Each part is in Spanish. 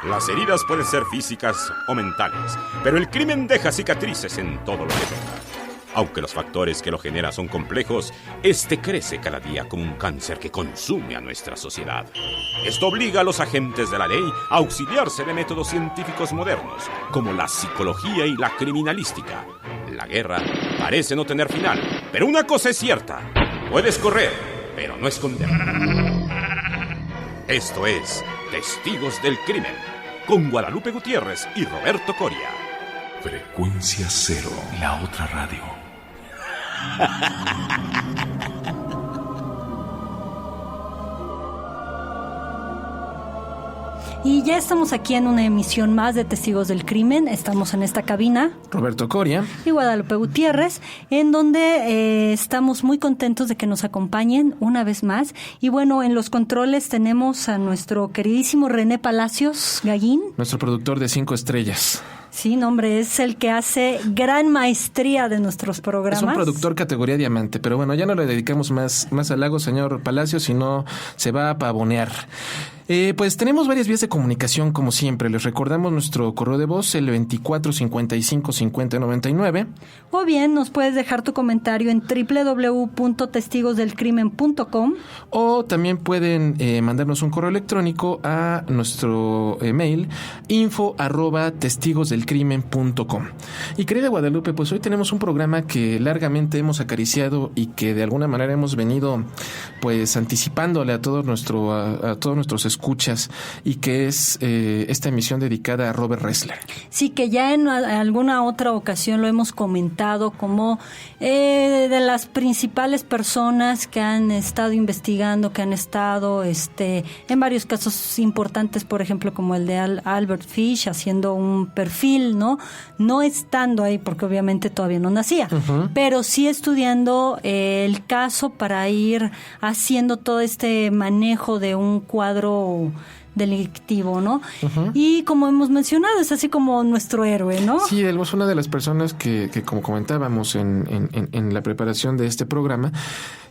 Las heridas pueden ser físicas o mentales, pero el crimen deja cicatrices en todo lo que toca. Aunque los factores que lo generan son complejos, este crece cada día como un cáncer que consume a nuestra sociedad. Esto obliga a los agentes de la ley a auxiliarse de métodos científicos modernos, como la psicología y la criminalística. La guerra parece no tener final, pero una cosa es cierta: puedes correr, pero no esconder. Esto es Testigos del Crimen, con Guadalupe Gutiérrez y Roberto Coria. Frecuencia Cero, la otra radio. Y ya estamos aquí en una emisión más de Testigos del Crimen. Estamos en esta cabina, Roberto Coria y Guadalupe Gutiérrez, en donde estamos muy contentos de que nos acompañen una vez más. Y bueno, en los controles tenemos a nuestro queridísimo René Palacios Gallín, nuestro productor de 5 estrellas. Sí, no, hombre, es el que hace gran maestría de nuestros programas. Es un productor categoría diamante, pero bueno, ya no le dedicamos más halagos, señor Palacios, sino se va a pavonear. Pues tenemos varias vías de comunicación, como siempre. Les recordamos nuestro correo de voz, el 24555099. O bien nos puedes dejar tu comentario en www.testigosdelcrimen.com. O también pueden mandarnos un correo electrónico a nuestro mail, info@testigosdelcrimen.com. Y querida Guadalupe, pues hoy tenemos un programa que largamente hemos acariciado y que de alguna manera hemos venido pues anticipándole a todos nuestros escuchas, y que es esta emisión dedicada a Robert Ressler. Sí, que ya en alguna otra ocasión lo hemos comentado como de las principales personas que han estado investigando, que han estado en varios casos importantes, por ejemplo, como el de Albert Fish, haciendo un perfil, no estando ahí porque obviamente todavía no nacía, pero sí estudiando el caso para ir haciendo todo este manejo de un cuadro delictivo, ¿no? Y como hemos mencionado, es así como nuestro héroe, ¿no? Sí, él es una de las personas que como comentábamos en la preparación de este programa,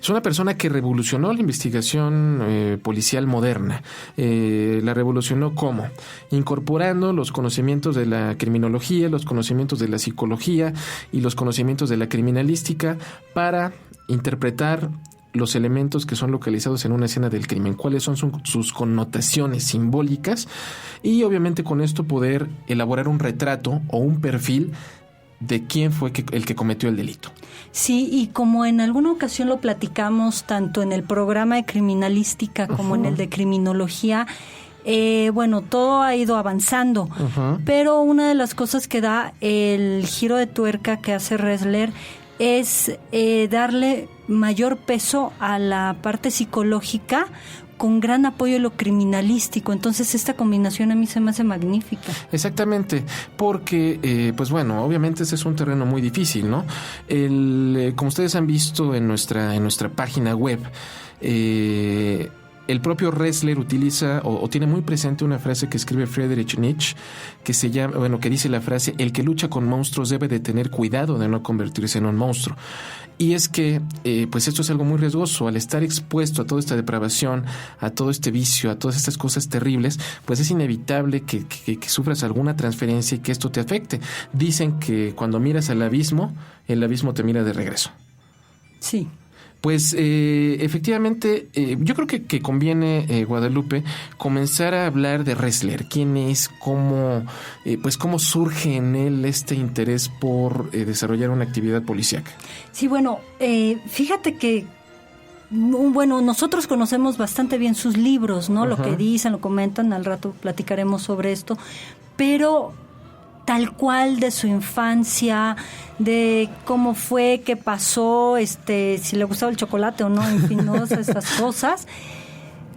es una persona que revolucionó la investigación policial moderna. La revolucionó ¿cómo? Incorporando los conocimientos de la criminología, los conocimientos de la psicología y los conocimientos de la criminalística para interpretar los elementos que son localizados en una escena del crimen, cuáles son sus connotaciones simbólicas, y obviamente con esto poder elaborar un retrato o un perfil de quién fue el que cometió el delito. Sí, y como en alguna ocasión lo platicamos tanto en el programa de criminalística como en el de criminología, bueno, todo ha ido avanzando, pero una de las cosas que da el giro de tuerca que hace Ressler es darle mayor peso a la parte psicológica con gran apoyo a lo criminalístico. Entonces esta combinación a mí se me hace magnífica. Exactamente, porque pues bueno, obviamente ese es un terreno muy difícil, ¿no? Como ustedes han visto en nuestra página web, el propio Ressler utiliza o tiene muy presente una frase que escribe Friedrich Nietzsche, que se llama, que dice la frase: el que lucha con monstruos debe de tener cuidado de no convertirse en un monstruo. Y es que pues esto es algo muy riesgoso. Al estar expuesto a toda esta depravación, a todo este vicio, a todas estas cosas terribles, pues es inevitable que sufras alguna transferencia y que esto te afecte. Dicen que cuando miras al abismo, el abismo te mira de regreso. Sí. Pues efectivamente, yo creo que conviene, Guadalupe, comenzar a hablar de Ressler. ¿Quién es? ¿Cómo surge en él este interés por desarrollar una actividad policíaca? Sí, bueno, fíjate que nosotros conocemos bastante bien sus libros, ¿no? Lo que dicen, lo comentan, al rato platicaremos sobre esto, pero tal cual de su infancia, de cómo fue, qué pasó, si le gustaba el chocolate o no, en fin, ¿no? Esas cosas,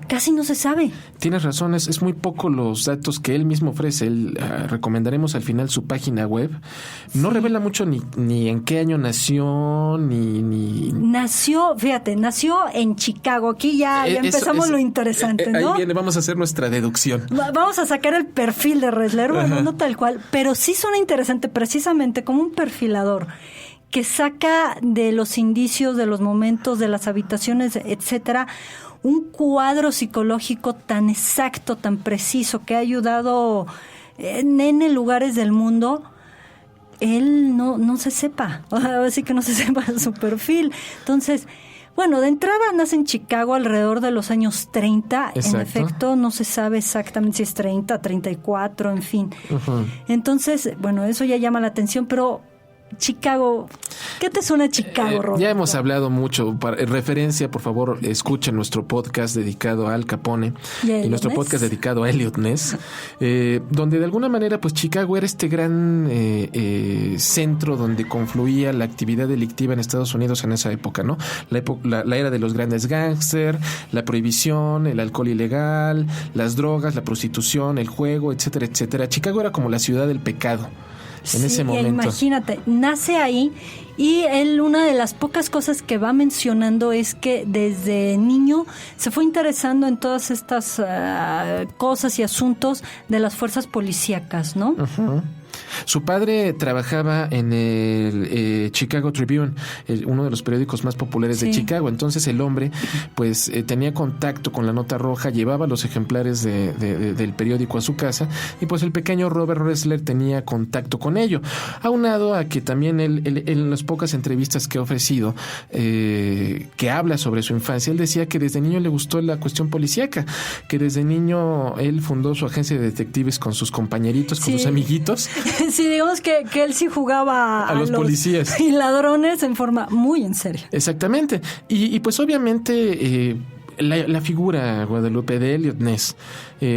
casi no se sabe. Tienes razón, es muy poco los datos que él mismo ofrece. Recomendaremos al final su página web. No revela mucho ni en qué año nació, ni... Nació en Chicago. Aquí ya empezamos lo interesante, ¿no? Ahí viene, vamos a hacer nuestra deducción. Vamos a sacar el perfil de Ressler, bueno, no tal cual, pero sí suena interesante precisamente como un perfilador que saca de los indicios, de los momentos, de las habitaciones, etcétera, un cuadro psicológico tan exacto, tan preciso, que ha ayudado en lugares del mundo, él no se sepa, así que no se sepa su perfil. Entonces, bueno, de entrada nace en Chicago alrededor de los años 30. Exacto. En efecto, no se sabe exactamente si es 30, 34, en fin. Uh-huh. Entonces, bueno, eso ya llama la atención, pero Chicago, ¿qué te suena Chicago, Roberto? Ya hemos hablado mucho. Para referencia, por favor, escuchen nuestro podcast dedicado a Al Capone y nuestro podcast dedicado a Eliot Ness, donde de alguna manera, pues Chicago era este gran centro donde confluía la actividad delictiva en Estados Unidos en esa época, ¿no? La era de los grandes gángster, la prohibición, el alcohol ilegal, las drogas, la prostitución, el juego, etcétera, etcétera. Chicago era como la ciudad del pecado. En ese momento. Imagínate, nace ahí y él, una de las pocas cosas que va mencionando es que desde niño se fue interesando en todas estas cosas y asuntos de las fuerzas policíacas, ¿no? Uh-huh. Su padre trabajaba en el Chicago Tribune, uno de los periódicos más populares de Chicago. Entonces el hombre pues tenía contacto con la Nota Roja, llevaba los ejemplares del periódico a su casa, y pues el pequeño Robert Ressler tenía contacto con ello. Aunado a que también él en las pocas entrevistas que ha ofrecido, que habla sobre su infancia, él decía que desde niño le gustó la cuestión policíaca, que desde niño él fundó su agencia de detectives con sus compañeritos, con sus amiguitos. Sí, digamos que él sí jugaba a los policías y ladrones en forma muy en serio. Exactamente. Y pues obviamente la figura, Guadalupe, de Eliot Ness,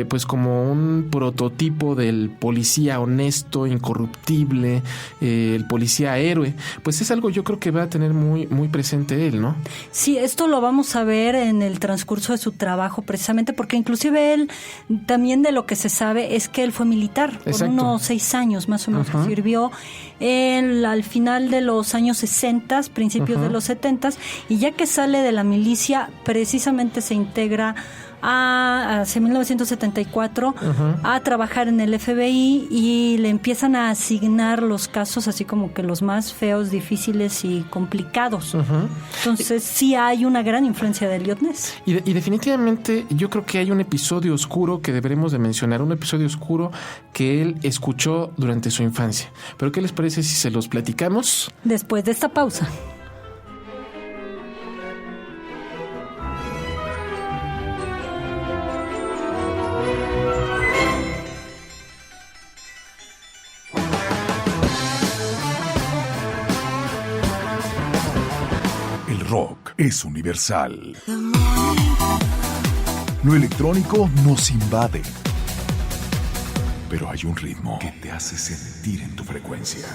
pues como un prototipo del policía honesto, incorruptible, el policía héroe, pues es algo yo creo que va a tener muy, muy presente él, ¿no? Sí, esto lo vamos a ver en el transcurso de su trabajo, precisamente porque inclusive él, también de lo que se sabe es que él fue militar por unos 6 años más o menos. Uh-huh. Sirvió al final de los años 60, principios de los 70, y ya que sale de la milicia, precisamente se integra hacia 1974 a trabajar en el FBI, y le empiezan a asignar los casos así como que los más feos, difíciles y complicados. Entonces sí hay una gran influencia de Eliot Ness. Y definitivamente yo creo que hay un episodio oscuro que deberemos de mencionar, un episodio oscuro que él escuchó durante su infancia. Pero ¿qué les parece si se los platicamos? Después de esta pausa. Rock es universal. Lo electrónico nos invade. Pero hay un ritmo que te hace sentir en tu frecuencia.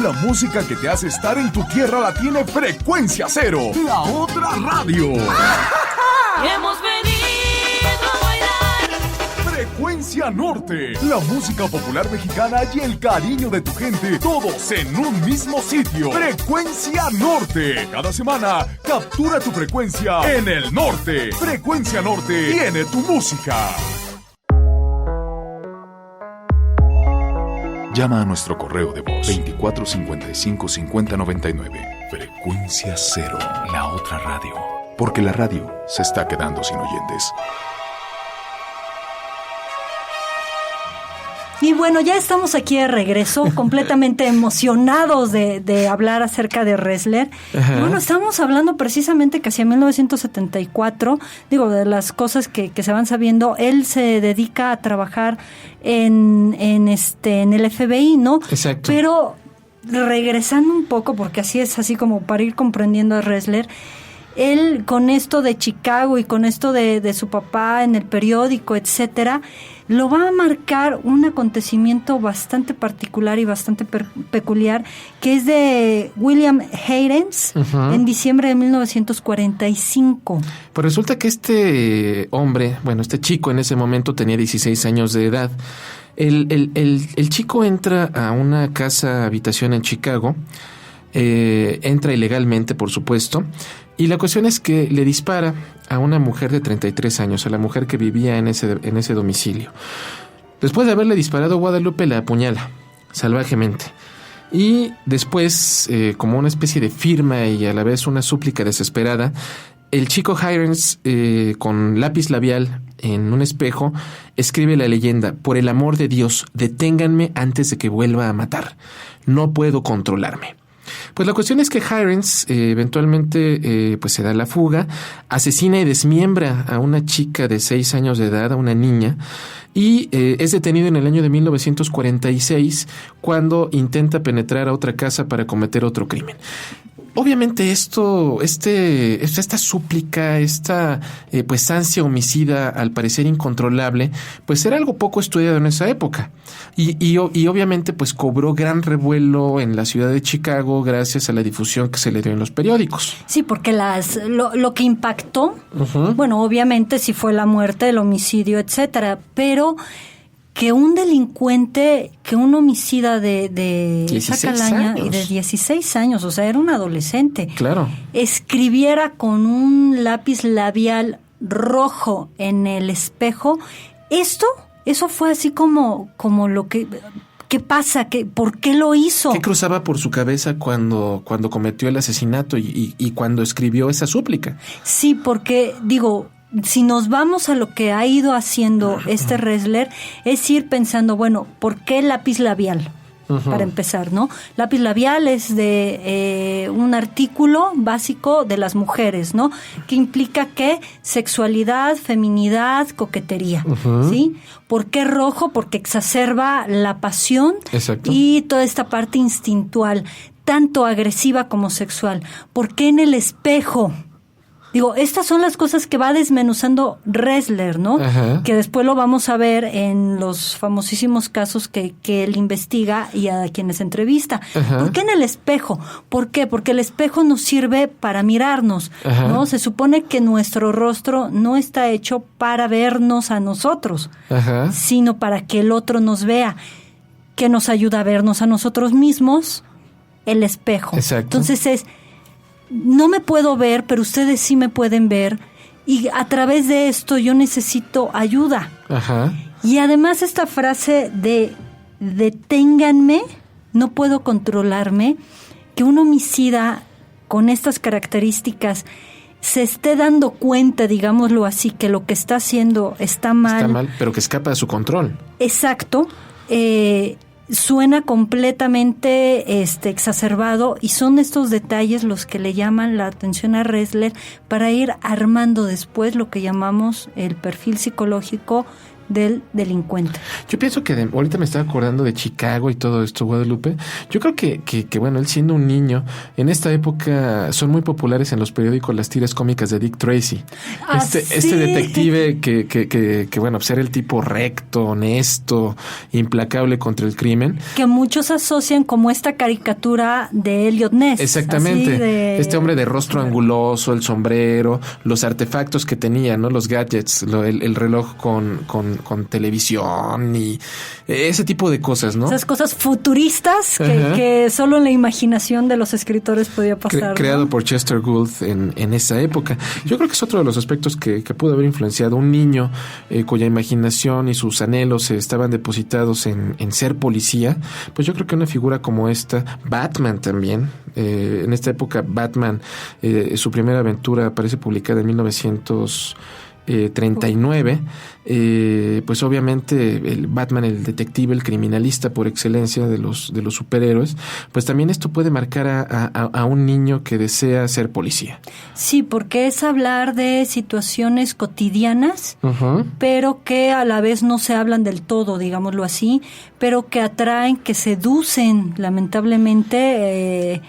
La música que te hace estar en tu tierra la tiene Frecuencia Cero, la otra radio. Hemos venido a bailar. Frecuencia Norte, la música popular mexicana y el cariño de tu gente, todos en un mismo sitio. Frecuencia Norte. Cada semana, captura tu frecuencia en el norte. Frecuencia Norte tiene tu música. Llama a nuestro correo de voz 2455-5099. Frecuencia Cero, la otra radio. Porque la radio se está quedando sin oyentes. Y bueno, ya estamos aquí de regreso, completamente emocionados de hablar acerca de Ressler. Y bueno, estamos hablando precisamente que hacia 1974, digo, de las cosas que se van sabiendo, él se dedica a trabajar en el FBI, ¿no? Exacto. Pero regresando un poco, porque así es, así como para ir comprendiendo a Ressler, él con esto de Chicago y con esto de su papá en el periódico, etcétera, lo va a marcar un acontecimiento bastante particular y bastante peculiar, que es de William Haynes en diciembre de 1945. Pues resulta que este hombre, bueno, este chico en ese momento tenía 16 años de edad. El chico entra a una casa habitación en Chicago, entra ilegalmente, por supuesto, y la cuestión es que le dispara a una mujer de 33 años, a la mujer que vivía en ese domicilio. Después de haberle disparado, Guadalupe la apuñala salvajemente. Y después, como una especie de firma y a la vez una súplica desesperada, el chico Hirons, con lápiz labial en un espejo, escribe la leyenda: por el amor de Dios, deténganme antes de que vuelva a matar. No puedo controlarme. Pues la cuestión es que Hirons eventualmente pues se da la fuga, asesina y desmiembra a una chica de 6 años de edad, a una niña, y es detenido en el año de 1946 cuando intenta penetrar a otra casa para cometer otro crimen. Obviamente esta súplica, esta pues ansia homicida al parecer incontrolable, pues era algo poco estudiado en esa época. Y obviamente pues cobró gran revuelo en la ciudad de Chicago gracias a la difusión que se le dio en los periódicos. Sí, porque lo que impactó, bueno, obviamente sí fue la muerte, el homicidio, etcétera, pero que un delincuente, que un homicida de esa calaña y de 16 años, o sea, era un adolescente. Claro. Escribiera con un lápiz labial rojo en el espejo. Eso fue así como lo que... ¿Qué pasa? ¿Por qué lo hizo? ¿Qué cruzaba por su cabeza cuando cometió el asesinato y cuando escribió esa súplica? Sí, porque, si nos vamos a lo que ha ido haciendo este Ressler, es ir pensando, bueno, ¿por qué lápiz labial? Para empezar, ¿no? Lápiz labial es de un artículo básico de las mujeres, ¿no? Que implica que sexualidad, feminidad, coquetería, ¿sí? ¿Por qué rojo? Porque exacerba la pasión. Exacto. Y toda esta parte instintual, tanto agresiva como sexual. ¿Por qué en el espejo? Estas son las cosas que va desmenuzando Ressler, ¿no? Ajá. Que después lo vamos a ver en los famosísimos casos que él investiga y a quienes entrevista. Ajá. ¿Por qué en el espejo? ¿Por qué? Porque el espejo nos sirve para mirarnos, ajá, ¿no? Se supone que nuestro rostro no está hecho para vernos a nosotros, ajá, sino para que el otro nos vea, que nos ayuda a vernos a nosotros mismos, el espejo. Exacto. Entonces no me puedo ver, pero ustedes sí me pueden ver, y a través de esto yo necesito ayuda. Ajá. Y además esta frase de deténganme, no puedo controlarme, que un homicida con estas características se esté dando cuenta, digámoslo así, que lo que está haciendo está mal. Está mal, pero que escapa de su control. Exacto. Suena completamente exacerbado, y son estos detalles los que le llaman la atención a Ressler para ir armando después lo que llamamos el perfil psicológico del delincuente. Yo pienso que ahorita me estaba acordando de Chicago y todo esto, Guadalupe. Yo creo que bueno, él siendo un niño, en esta época son muy populares en los periódicos las tiras cómicas de Dick Tracy. Este detective que bueno, pues era el tipo recto, honesto, implacable contra el crimen. Que muchos asocian como esta caricatura de Elliot Ness. Exactamente. Este hombre de rostro anguloso, el sombrero, los artefactos que tenía, ¿no? Los gadgets, el reloj con televisión y ese tipo de cosas, ¿no? Esas cosas futuristas que solo en la imaginación de los escritores podía pasar. Creado por Chester Gould en esa época. Yo creo que es otro de los aspectos que pudo haber influenciado un niño cuya imaginación y sus anhelos estaban depositados en ser policía. Pues yo creo que una figura como esta, Batman también, en esta época Batman, su primera aventura aparece publicada en 1939, pues obviamente el Batman, el detective, el criminalista por excelencia de los superhéroes, pues también esto puede marcar a un niño que desea ser policía. Sí, porque es hablar de situaciones cotidianas, pero que a la vez no se hablan del todo, digámoslo así, pero que atraen, que seducen lamentablemente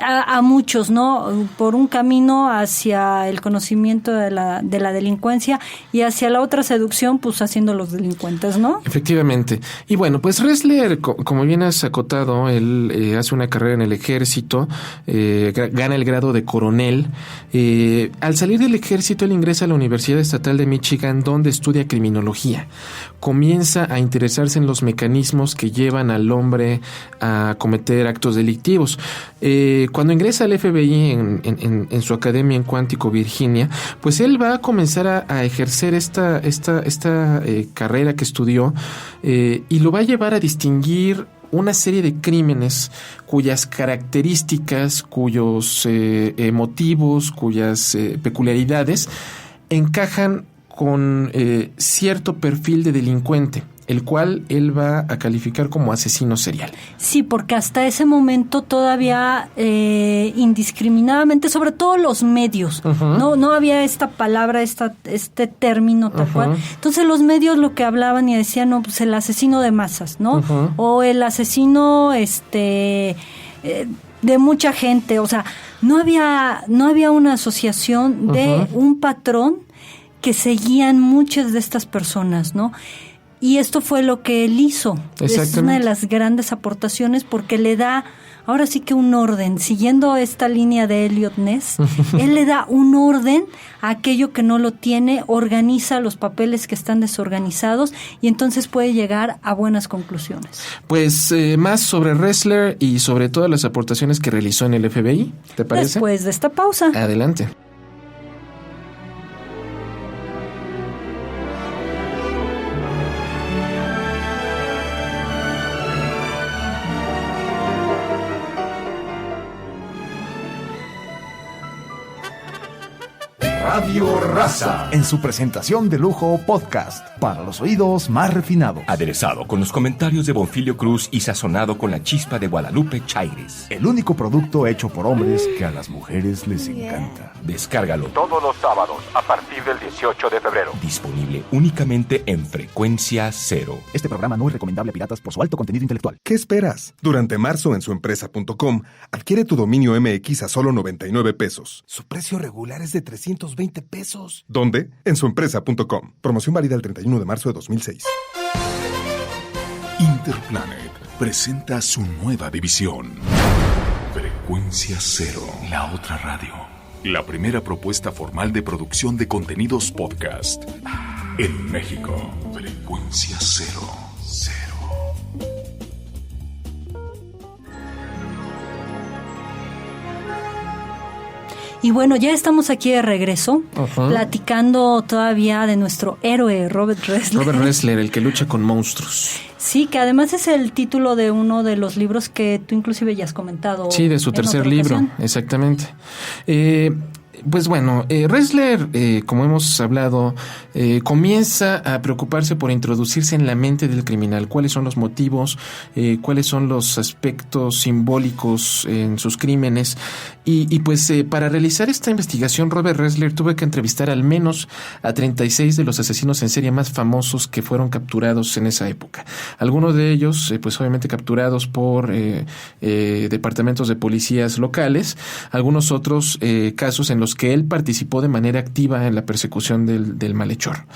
a muchos, ¿no? Por un camino hacia el conocimiento de la delincuencia y hacia la otra seducción, pues haciendo los delincuentes, ¿no? Efectivamente. Y bueno, pues Ressler, como bien has acotado, él hace una carrera en el ejército, gana el grado de coronel. Al salir del ejército, él ingresa a la Universidad Estatal de Michigan, donde estudia criminología. Comienza a interesarse en los mecanismos que llevan al hombre a cometer actos delictivos. Cuando ingresa al FBI en su academia en Quantico, Virginia, pues él va a comenzar a ejercer esta carrera que estudió, y lo va a llevar a distinguir una serie de crímenes cuyas características, cuyos motivos, cuyas peculiaridades encajan con cierto perfil de delincuente, el cual él va a calificar como asesino serial. Sí, porque hasta ese momento todavía indiscriminadamente, sobre todo los medios, no había esta palabra, este término tal cual. Entonces los medios lo que hablaban y decían, no, pues el asesino de masas, ¿no? O el asesino de mucha gente. O sea, no había una asociación de un patrón que seguían muchas de estas personas, ¿no? Y esto fue lo que él hizo. Es una de las grandes aportaciones porque le da, ahora sí que un orden, siguiendo esta línea de Eliot Ness, él le da un orden a aquello que no lo tiene, organiza los papeles que están desorganizados y entonces puede llegar a buenas conclusiones. Pues más sobre Ressler y sobre todas las aportaciones que realizó en el FBI, ¿te parece? Después de esta pausa. Adelante. Radio Raza, en su presentación de lujo podcast, para los oídos más refinados. Aderezado con los comentarios de Bonfilio Cruz y sazonado con la chispa de Guadalupe Chaires. El único producto hecho por hombres que a las mujeres les encanta. Descárgalo todos los sábados a partir del 18 de febrero. Disponible únicamente en frecuencia cero. Este programa no es recomendable a piratas por su alto contenido intelectual. ¿Qué esperas? Durante marzo en suempresa.com adquiere tu dominio MX a solo 99 pesos. Su precio regular es de 320 pesos. ¿Dónde? En suempresa.com. Promoción válida el 31 de marzo de 2006. Interplanet presenta su nueva división. Frecuencia Cero, la otra radio. La primera propuesta formal de producción de contenidos podcast en México. Frecuencia Cero. Y bueno, ya estamos aquí de regreso, platicando todavía de nuestro héroe, Robert Ressler. Robert Ressler, el que lucha con monstruos. Sí, que además es el título de uno de los libros que tú inclusive ya has comentado. Sí, de su tercer libro, exactamente. Pues bueno, Ressler, como hemos hablado, comienza a preocuparse por introducirse en la mente del criminal. ¿Cuáles son los motivos? ¿Cuáles son los aspectos simbólicos en sus crímenes? Y pues para realizar esta investigación, Robert Ressler tuvo que entrevistar al menos a 36 de los asesinos en serie más famosos que fueron capturados en esa época. Algunos de ellos, pues obviamente capturados por departamentos de policías locales. Algunos otros casos en los que él participó de manera activa en la persecución del malhechor.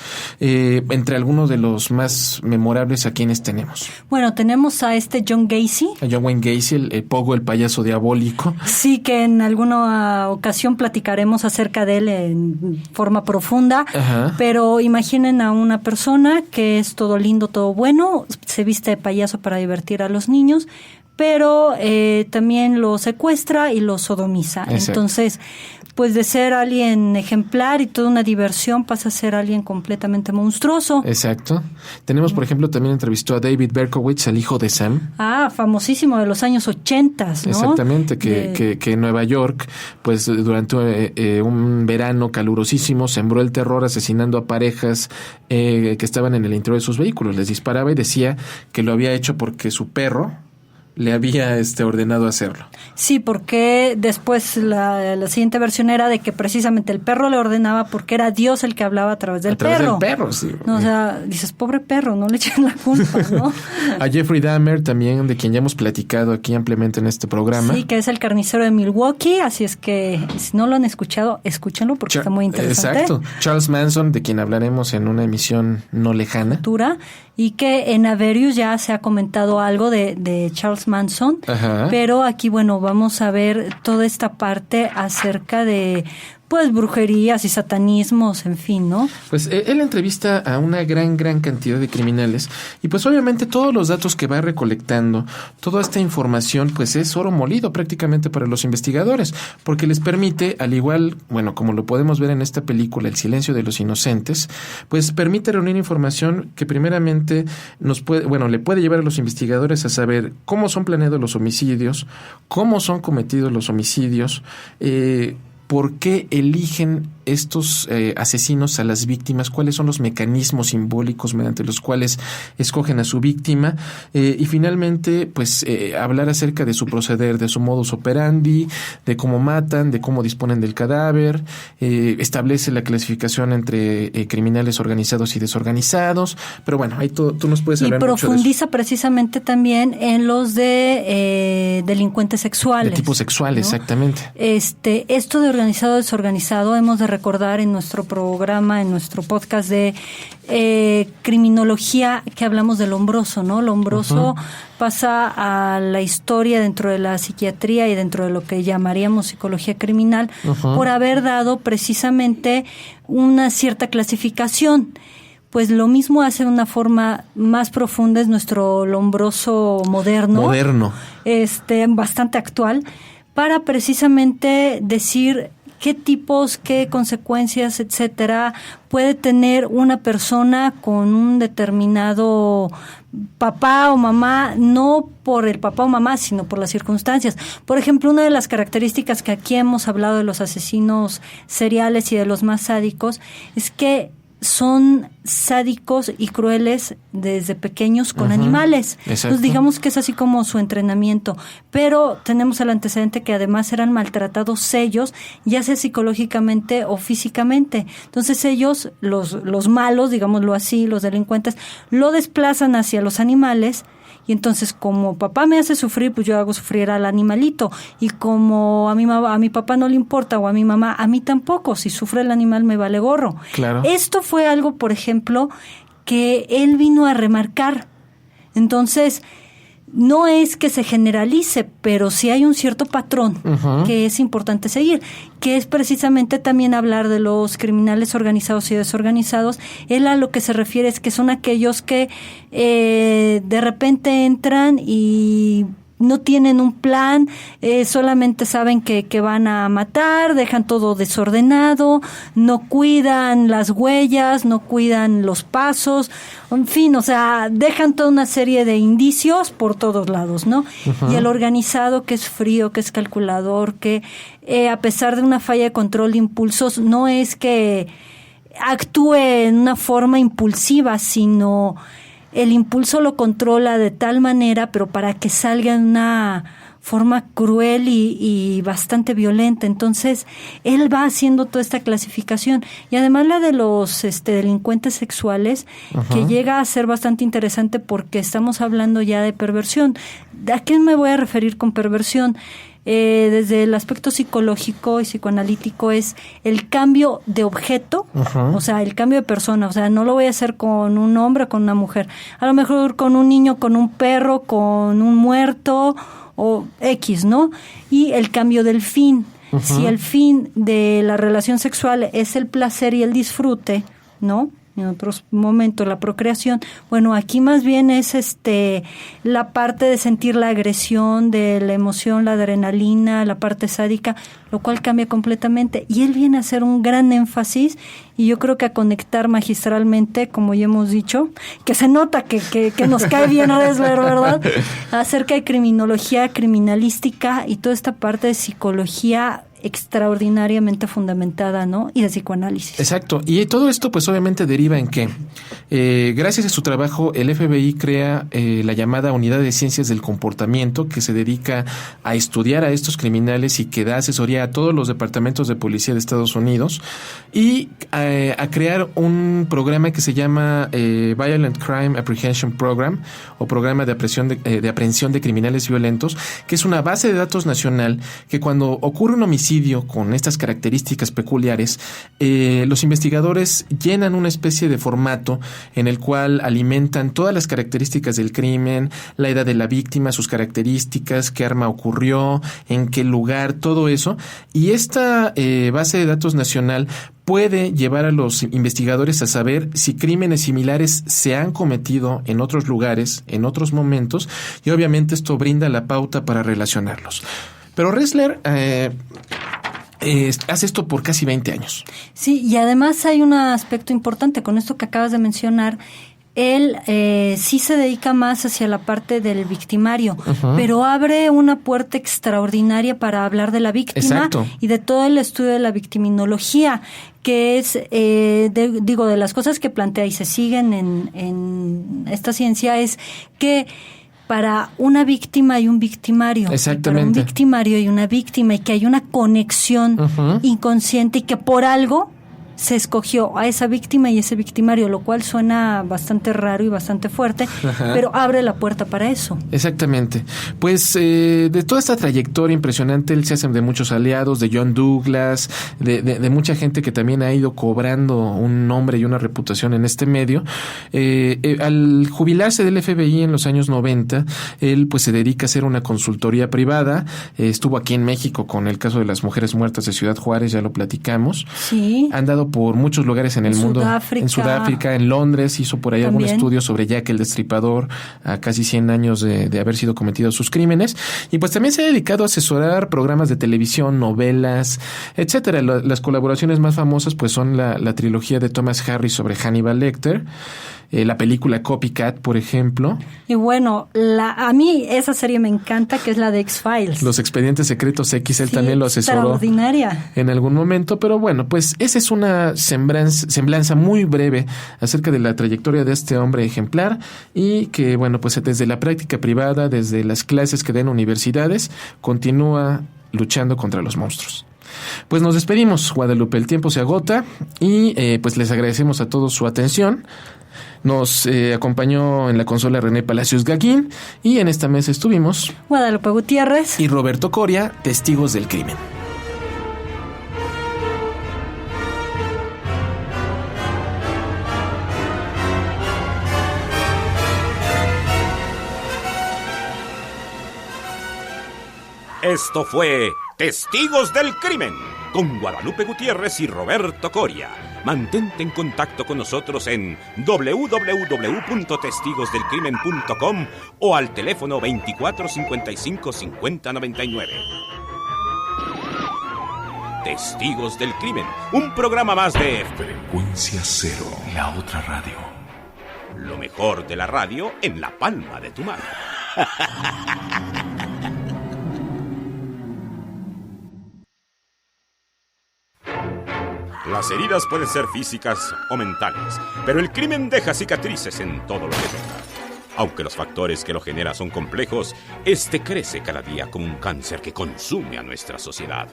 Entre algunos de los más memorables, ¿a quiénes tenemos? Bueno, tenemos a John Gacy. A John Wayne Gacy, el Pogo, el payaso diabólico. Sí, que en alguna ocasión platicaremos acerca de él en forma profunda. Ajá. Pero imaginen a una persona que es todo lindo, todo bueno, se viste de payaso para divertir a los niños, pero también lo secuestra y lo sodomiza. Exacto. Entonces, pues de ser alguien ejemplar y toda una diversión pasa a ser alguien completamente monstruoso. Exacto. Tenemos, por ejemplo, también entrevistó a David Berkowitz, el hijo de Sam. Famosísimo de los años 80, ¿no? Exactamente, que en Nueva York, pues durante un verano calurosísimo, sembró el terror asesinando a parejas que estaban en el interior de sus vehículos. Les disparaba y decía que lo había hecho porque su perro le había ordenado hacerlo. Sí, porque después la siguiente versión era de que precisamente el perro le ordenaba porque era Dios el que hablaba a través del perro. A través del perro, sí. No, o sea, dices, pobre perro, no le echen la culpa, ¿no? A Jeffrey Dahmer también, de quien ya hemos platicado aquí ampliamente en este programa. Sí, que es el carnicero de Milwaukee, así es que si no lo han escuchado, escúchenlo porque está muy interesante. Exacto. Charles Manson, de quien hablaremos en una emisión no lejana. Y que en Averius ya se ha comentado algo de Charles Manson. Ajá. Pero aquí, bueno, vamos a ver toda esta parte acerca de pues brujerías y satanismos, en fin, ¿no? Pues él entrevista a una gran cantidad de criminales y pues obviamente todos los datos que va recolectando, toda esta información pues es oro molido prácticamente para los investigadores, porque les permite, al igual, bueno, como lo podemos ver en esta película El silencio de los inocentes, pues permite reunir información que primeramente le puede llevar a los investigadores a saber cómo son planeados los homicidios, cómo son cometidos los homicidios, por qué eligen estos asesinos a las víctimas, cuáles son los mecanismos simbólicos mediante los cuales escogen a su víctima, y finalmente pues hablar acerca de su proceder, de su modus operandi, de cómo matan, de cómo disponen del cadáver, establece la clasificación entre criminales organizados y desorganizados, pero bueno, ahí tú nos puedes hablar mucho de eso. Y profundiza precisamente también en los de delincuentes sexuales. De tipo sexual, ¿no? Exactamente. Esto de organizado, desorganizado, hemos de recordar en nuestro programa, en nuestro podcast de criminología, que hablamos del Lombroso, ¿no? Lombroso pasa a la historia dentro de la psiquiatría y dentro de lo que llamaríamos psicología criminal por haber dado precisamente una cierta clasificación. Pues lo mismo hace de una forma más profunda es nuestro Lombroso moderno. Bastante actual, para precisamente decir qué tipos, qué consecuencias, etcétera, puede tener una persona con un determinado papá o mamá, no por el papá o mamá, sino por las circunstancias. Por ejemplo, una de las características que aquí hemos hablado de los asesinos seriales y de los más sádicos es que son sádicos y crueles desde pequeños con animales. Entonces digamos que es así como su entrenamiento, pero tenemos el antecedente que además eran maltratados ellos, ya sea psicológicamente o físicamente. Entonces ellos, los malos, digámoslo así, los delincuentes, lo desplazan hacia los animales. Y entonces, como papá me hace sufrir, pues yo hago sufrir al animalito. Y como a mi papá no le importa, o a mi mamá, a mí tampoco. Si sufre el animal, me vale gorro. Claro. Esto fue algo, por ejemplo, que él vino a remarcar. Entonces, no es que se generalice, pero sí hay un cierto patrón que es importante seguir, que es precisamente también hablar de los criminales organizados y desorganizados. Él a lo que se refiere es que son aquellos que de repente entran y no tienen un plan, solamente saben que van a matar, dejan todo desordenado, no cuidan las huellas, no cuidan los pasos, en fin, o sea, dejan toda una serie de indicios por todos lados, ¿no? Y el organizado, que es frío, que es calculador, que a pesar de una falla de control de impulsos, no es que actúe en una forma impulsiva, sino el impulso lo controla de tal manera, pero para que salga en una forma cruel y bastante violenta. Entonces, él va haciendo toda esta clasificación. Y además la de los delincuentes sexuales, que llega a ser bastante interesante porque estamos hablando ya de perversión. ¿A qué me voy a referir con perversión? Desde el aspecto psicológico y psicoanalítico es el cambio de objeto, o sea, el cambio de persona, o sea, no lo voy a hacer con un hombre o con una mujer, a lo mejor con un niño, con un perro, con un muerto o X, ¿no? Y el cambio del fin, si el fin de la relación sexual es el placer y el disfrute, ¿no? En otros momentos la procreación, bueno, aquí más bien es la parte de sentir la agresión, de la emoción, la adrenalina, la parte sádica, lo cual cambia completamente. Y él viene a hacer un gran énfasis y yo creo que a conectar magistralmente, como ya hemos dicho, que se nota que nos cae bien Ressler, ¿verdad? Acerca de criminología, criminalística y toda esta parte de psicología extraordinariamente fundamentada, ¿no? Y de psicoanálisis. Exacto. Y todo esto, pues obviamente deriva en que, gracias a su trabajo, el FBI crea la llamada Unidad de Ciencias del Comportamiento, que se dedica a estudiar a estos criminales y que da asesoría a todos los departamentos de policía de Estados Unidos, y a crear un programa que se llama Violent Crime Apprehension Program, o Programa de Aprehensión de Criminales Violentos, que es una base de datos nacional que cuando ocurre un homicidio homicidio con estas características peculiares, los investigadores llenan una especie de formato en el cual alimentan todas las características del crimen, la edad de la víctima, sus características, qué arma ocurrió, en qué lugar, todo eso. Y esta base de datos nacional puede llevar a los investigadores a saber si crímenes similares se han cometido en otros lugares, en otros momentos, y obviamente esto brinda la pauta para relacionarlos. Pero Ressler hace esto por casi 20 años. Sí, y además hay un aspecto importante con esto que acabas de mencionar. Él sí se dedica más hacia la parte del victimario, pero abre una puerta extraordinaria para hablar de la víctima. Exacto. Y de todo el estudio de la victiminología, que es, de las cosas que plantea y se siguen en esta ciencia, es que para una víctima hay un victimario. Exactamente. Para un victimario hay una víctima, y que hay una conexión inconsciente, y que por algo se escogió a esa víctima y ese victimario, lo cual suena bastante raro y bastante fuerte, pero abre la puerta para eso. Exactamente. Pues de toda esta trayectoria impresionante, él se hace de muchos aliados, de John Douglas, de mucha gente que también ha ido cobrando un nombre y una reputación en este medio. Al jubilarse del FBI en los años 90, él pues se dedica a hacer una consultoría privada. Estuvo aquí en México con el caso de las mujeres muertas de Ciudad Juárez, ya lo platicamos. Sí. Han dado por muchos lugares en el mundo. En Sudáfrica, en Londres, hizo por ahí algún estudio sobre Jack el Destripador, a casi 100 años de haber sido cometidos sus crímenes. Y pues también se ha dedicado a asesorar programas de televisión, novelas, etcétera. Las colaboraciones más famosas pues son la trilogía de Thomas Harris sobre Hannibal Lecter, la película Copycat, por ejemplo. Y bueno, a mí esa serie me encanta, que es la de X-Files. Los Expedientes Secretos X, él también lo asesoró extraordinaria en algún momento, pero bueno, pues esa es una semblanza muy breve acerca de la trayectoria de este hombre ejemplar, y que, bueno, pues desde la práctica privada, desde las clases que da en universidades, continúa luchando contra los monstruos. Pues nos despedimos, Guadalupe, el tiempo se agota, y pues les agradecemos a todos su atención. Nos acompañó en la consola René Palacios Gaguín, y en esta mesa estuvimos Guadalupe Gutiérrez y Roberto Coria, testigos del crimen. Esto fue Testigos del Crimen, con Guadalupe Gutiérrez y Roberto Coria. Mantente en contacto con nosotros en www.testigosdelcrimen.com o al teléfono 24 55 50 99. Testigos del Crimen, un programa más de Frecuencia Cero, la otra radio. Lo mejor de la radio en la palma de tu mano. Las heridas pueden ser físicas o mentales, pero el crimen deja cicatrices en todo lo que toca. Aunque los factores que lo generan son complejos, este crece cada día como un cáncer que consume a nuestra sociedad.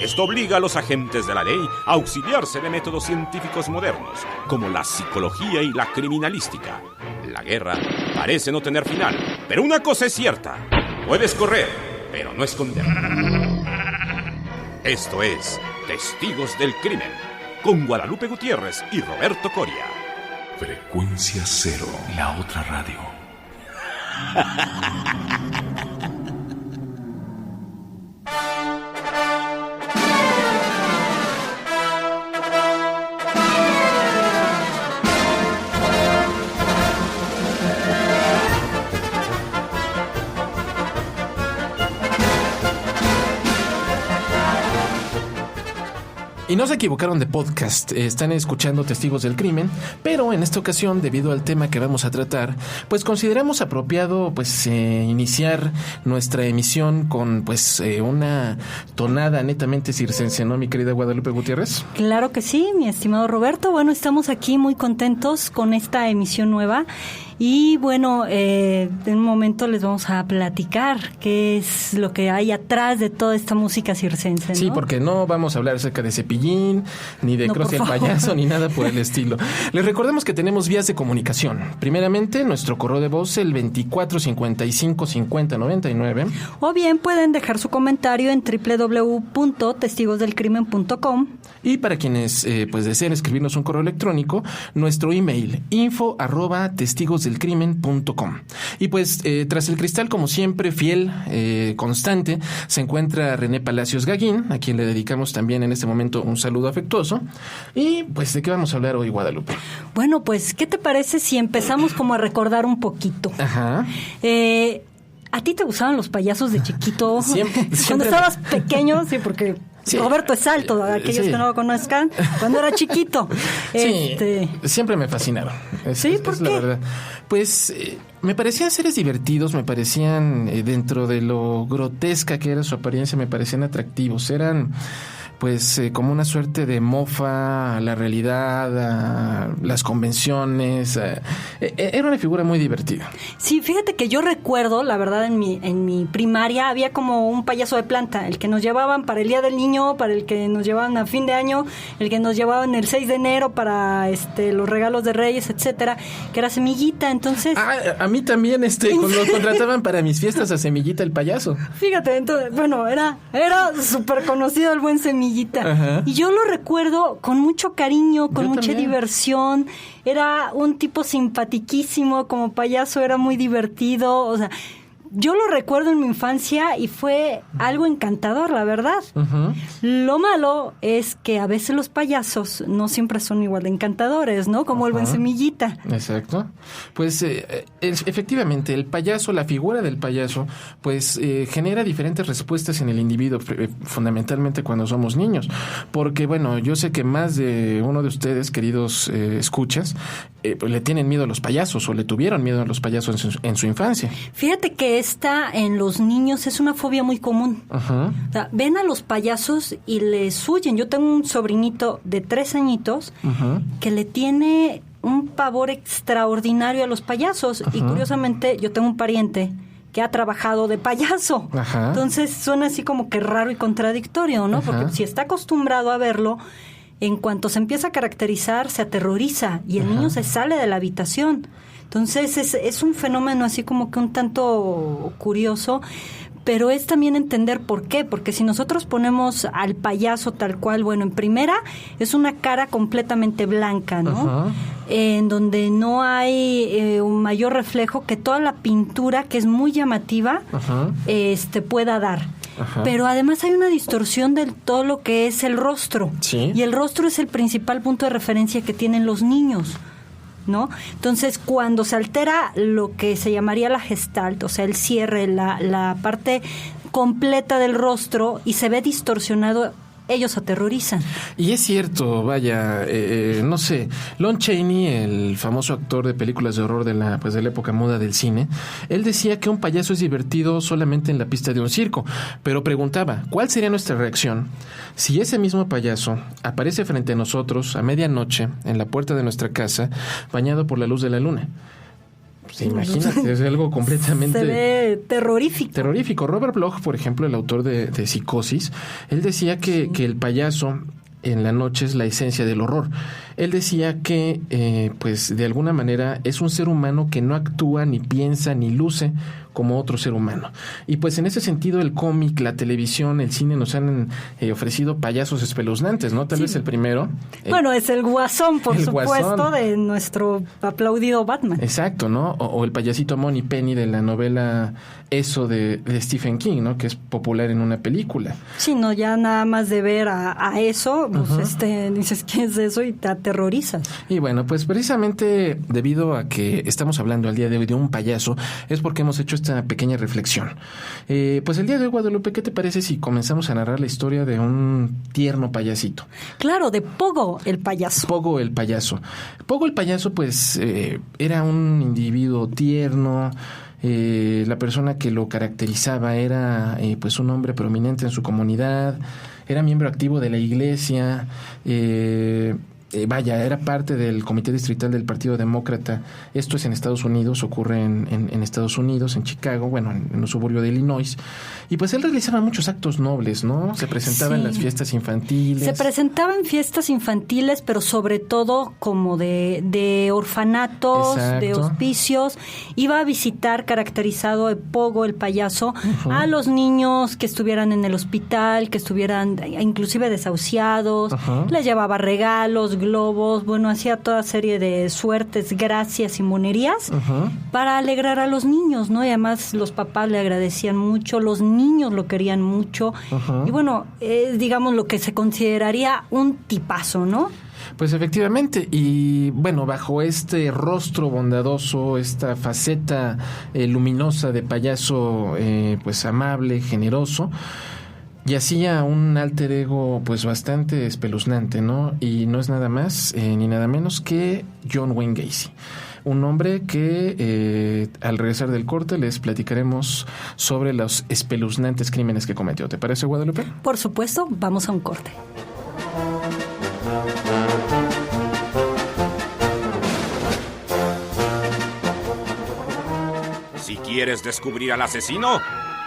Esto obliga a los agentes de la ley a auxiliarse de métodos científicos modernos, como la psicología y la criminalística. La guerra parece no tener final, pero una cosa es cierta: puedes correr, pero no esconder. Esto es Testigos del Crimen, con Guadalupe Gutiérrez y Roberto Coria. Frecuencia Cero, la otra radio. Y no se equivocaron de podcast, están escuchando Testigos del Crimen, pero en esta ocasión, debido al tema que vamos a tratar, pues consideramos apropiado iniciar nuestra emisión con una tonada netamente circense, ¿no, mi querida Guadalupe Gutiérrez? Claro que sí, mi estimado Roberto. Bueno, estamos aquí muy contentos con esta emisión nueva, Y bueno, en un momento les vamos a platicar qué es lo que hay atrás de toda esta música circense, ¿no? Sí, porque no vamos a hablar acerca de Cepillín, ni de Krusty el payaso, ni nada por el estilo. Les recordamos que tenemos vías de comunicación. Primeramente, nuestro correo de voz, el 24555099. O bien pueden dejar su comentario en www.testigosdelcrimen.com. Y para quienes pues deseen escribirnos un correo electrónico, nuestro email, info@testigosdelcrimen.com. Y pues tras el cristal, como siempre, fiel, constante, se encuentra René Palacios Gaguín, a quien le dedicamos también en este momento un saludo afectuoso. Y pues, ¿de qué vamos a hablar hoy, Guadalupe? Bueno, pues, ¿qué te parece si empezamos como a recordar un poquito? Ajá. ¿A ti te gustaban los payasos de chiquito? Siempre. Cuando estabas pequeño, sí, porque... Sí. Roberto es alto, aquellos que no lo conozcan, cuando era chiquito. Sí, siempre me fascinaron. ¿Sí? ¿Por qué? La verdad. Pues me parecían seres divertidos, me parecían, dentro de lo grotesca que era su apariencia, me parecían atractivos. Eran, pues, como una suerte de mofa a la realidad, a las convenciones. Era una figura muy divertida. Sí, fíjate que yo recuerdo, la verdad, en mi primaria había como un payaso de planta, el que nos llevaban para el Día del Niño, para el que nos llevaban a fin de año, el que nos llevaban el 6 de enero para los regalos de Reyes, etcétera, que era Semillita. Entonces... a mí también cuando contrataban para mis fiestas a Semillita el payaso. Fíjate, entonces, bueno, era súper conocido el buen Semillita. Ajá. Y yo lo recuerdo con mucho cariño, con mucha también. diversión. Era un tipo simpatiquísimo, como payaso era muy divertido. O sea, yo lo recuerdo en mi infancia y fue algo encantador, la verdad. Uh-huh. Lo malo es que a veces los payasos no siempre son igual de encantadores, ¿no? Como el buen Semillita. Exacto. Pues efectivamente, el payaso, la figura del payaso, pues genera diferentes respuestas en el individuo, fundamentalmente cuando somos niños. Porque, bueno, yo sé que más de uno de ustedes, queridos escuchas, le tienen miedo a los payasos o le tuvieron miedo a los payasos en su infancia. Fíjate que esta en los niños es una fobia muy común. Uh-huh. O sea, ven a los payasos y les huyen. Yo tengo un sobrinito de 3 añitos uh-huh. que le tiene un pavor extraordinario a los payasos. Uh-huh. Y curiosamente yo tengo un pariente que ha trabajado de payaso. Ajá. Entonces suena así como que raro y contradictorio, ¿no? Ajá. Porque si está acostumbrado a verlo, en cuanto se empieza a caracterizar, se aterroriza y el Ajá. niño se sale de la habitación. Entonces es un fenómeno así como que un tanto curioso, pero es también entender por qué, porque si nosotros ponemos al payaso tal cual, bueno, en primera es una cara completamente blanca, ¿no? Ajá. En donde no hay un mayor reflejo que toda la pintura, que es muy llamativa, Ajá. Pueda dar. Ajá. Pero además hay una distorsión de todo lo que es el rostro. Sí. Y el rostro es el principal punto de referencia que tienen los niños, ¿no? Entonces, cuando se altera lo que se llamaría la gestalt, o sea, el cierre, la parte completa del rostro, y se ve distorsionado, ellos aterrorizan. Y es cierto, vaya, no sé, Lon Chaney, el famoso actor de películas de horror de la época muda del cine, él decía que un payaso es divertido solamente en la pista de un circo, pero preguntaba, ¿cuál sería nuestra reacción si ese mismo payaso aparece frente a nosotros a medianoche en la puerta de nuestra casa, bañado por la luz de la luna? Pues imagínate, es algo completamente... Se ve terrorífico. Terrorífico. Robert Bloch, por ejemplo, el autor de Psicosis, él decía que el payaso en la noche es la esencia del horror. Él decía que, pues, de alguna manera es un ser humano que no actúa, ni piensa, ni luce como otro ser humano. Y pues en ese sentido el cómic, la televisión, el cine nos han ofrecido payasos espeluznantes, ¿no? Tal vez el primero. Bueno, es el Guasón, por supuesto, Guasón. de nuestro aplaudido Batman. Exacto, ¿no? O el payasito Money Penny de la novela Eso de Stephen King, ¿no? Que es popular en una película. Sí, no, ya nada más de ver a eso, pues Uh-huh. dices, ¿qué es eso? Y te aterrorizas. Y bueno, pues precisamente debido a que estamos hablando al día de hoy de un payaso, es porque hemos hecho esta pequeña reflexión. Pues el día de hoy, Guadalupe, ¿qué te parece si comenzamos a narrar la historia de un tierno payasito? Claro, de Pogo el payaso. Pogo el payaso. Pogo el payaso, pues, era un individuo tierno. La persona que lo caracterizaba era pues un hombre prominente en su comunidad, era miembro activo de la iglesia, era parte del Comité Distrital del Partido Demócrata. Esto es en Estados Unidos, ocurre en Estados Unidos, en Chicago, bueno, en un suburbio de Illinois. Y pues él realizaba muchos actos nobles, ¿no? Se presentaba en las fiestas infantiles. Se presentaba en fiestas infantiles, pero sobre todo como de orfanatos, de hospicios. Iba a visitar, caracterizado el Pogo, el payaso, a los niños que estuvieran en el hospital, que estuvieran inclusive desahuciados. Les llevaba regalos, globos, bueno, hacía toda serie de suertes, gracias y monerías para alegrar a los niños, ¿no? Y además los papás le agradecían mucho, los niños lo querían mucho. Y bueno, digamos lo que se consideraría un tipazo, ¿no? Pues efectivamente, y bueno, bajo este rostro bondadoso, esta faceta luminosa de payaso, pues amable, generoso, y hacía un alter ego pues bastante espeluznante, ¿no? Y no es nada más ni nada menos que John Wayne Gacy. Un hombre que al regresar del corte les platicaremos sobre los espeluznantes crímenes que cometió. ¿Te parece, Guadalupe? Por supuesto, vamos a un corte. Si quieres descubrir al asesino,